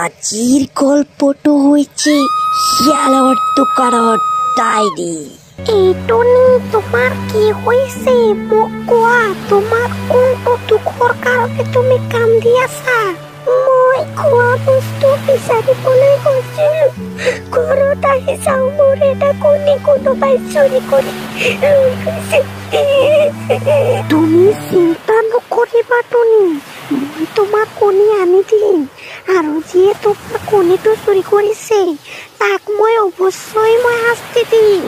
আজিৰ গল্পটো হৈছে শিয়ালৰ দোকানত ডায়েৰী। এইটো নি তোমাৰ কি হৈছে মোক কোৱা। তোমাৰ কোনটো দুখৰ কাৰণে তুমি কান্দি আছা? মই খোৱা বস্তু বিচাৰিবলৈ গৈছিলো। ঘৰত আহি চাওঁ মোৰ এটা কণী কোনোবাই চুৰি কৰি লৈ গৈছে। তুমি চিন্তা নকৰিবা টনি, মই তোমাক কণী আনি দিম। আৰু যিয়ে তোমাৰ কণীটো চুৰি কৰিছে তাক মই অৱশ্যই শাস্তি দিম।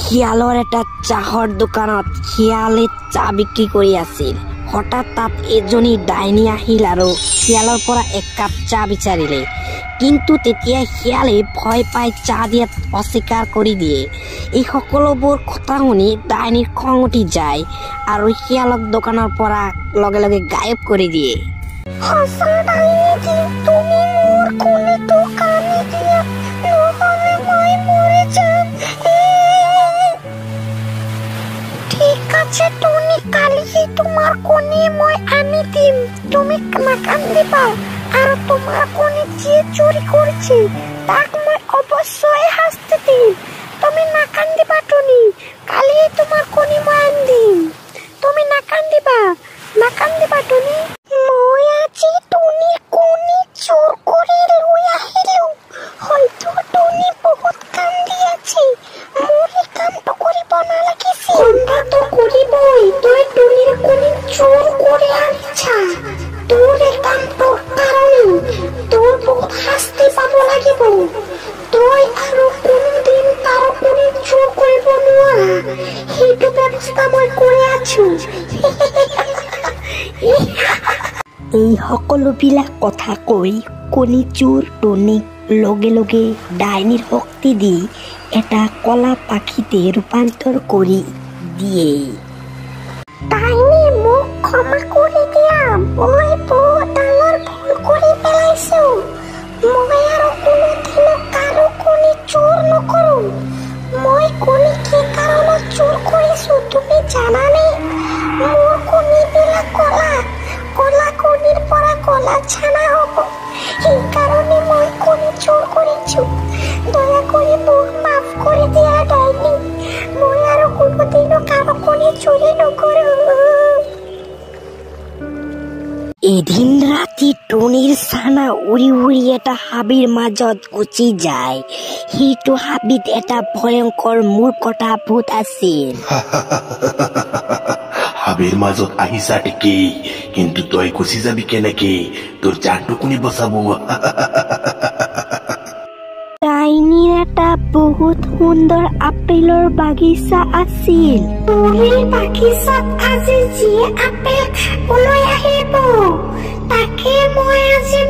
শিয়ালৰ এটা চাহৰ দোকানত শিয়ালে চাহ বিক্ৰী কৰি আছিল। হঠাৎ তাত এজনী ডাইনী আহিল আৰু শিয়ালৰ পৰা এক কাপ চাহ বিচাৰিলে। কিন্তু তেতিয়া শিয়ালে ভয় পাই চাহ দিয়াত অস্বীকাৰ কৰি দিয়ে। এই সকলোবোৰ কথা শুনি ডাইনীৰ খং উঠি যায় আৰু শিয়ালক দোকানৰ পৰা লগে লগে গায়ব কৰি দিয়ে। সঁচা ডাইনী, তুমি মোৰ কণীটো আনি দিয়া, নহ'লে মই মৰি যাম। ঠিক আছে টনি, কালি তোমাৰ কণী মই আনি দিম। তুমি নাকান্দিবা আৰু তোমাৰ কণী যিয়ে চুৰি কৰিছে তাক মই অৱশ্যই শাস্তি দিম। তুমি নাকান্দিবা টনি, কালি তোমাৰ কণী মই আনি দিম। তুমি নাকান্দিবা টনি। মই আজি টনিৰ কণী চোৰ কৰি লৈ আহিলো। হয়তো টনি বহুত কান্দি আছে। মোৰ এই কামটো কৰিব নালাগিছিল। কামটো কৰিবই, তই টনিৰ কণী চোৰ কৰি আনিছা। তোৰ এই কামটোৰ কাৰণে তোৰ বহুত শাস্তি পাব লাগিব। তই আৰু কোনোদিন তাৰ কণী চোৰ কৰিব নোৱাৰা, সেইটো ব্যৱস্থা মই কৰি আছো। এই সকলোবিলাক কথা কৈ কণী চোৰ টনিক লগে লগে ডাইনীৰ শক্তি দি এটা কলা পাখিতে ৰূপান্তৰ কৰি দিয়ে। ডাইনী, মোক ক্ষমা কৰি দিয়া। মই বহুত ডাঙৰ ভুল কৰি পেলাইছো। মই আৰু কোনোদিনো কাৰো কণী চোৰ নকৰো। মই কণী কি কাৰণত চোৰ কৰিছো তুমি জানানে? মোৰ কণীবিলাক কলা কণীৰ পৰা কলা ছানা হ'ব, সেইকাৰণে মই কণী চোৰ কৰিছো। দয়া কৰি মোক মাফ কৰি দিয়া ডাইনী। মই আৰু কোনোদিনো কাৰো কণী চুৰি নকৰো। এদিন ৰাতি টনিৰ ছানা উৰি উৰি এটা হাবিৰ মাজত গুচি যায়। সেইটো হাবিত এটা ভয়ংকৰ মূৰ্খতা ভূত আছিল। হাবিৰ মাজত আহিছা ঠিকেই, কিন্তু তই গুচি যাবি কেনেকে? তোৰ জানটো কোনে বচাব? ডাইনীৰ এটা বহুত সুন্দৰ আপেলৰ বাগিচা আছিল। মোৰ বাগিচাত আজি যিয়ে আপেল খাবলৈ আহিব তাকে মই আজি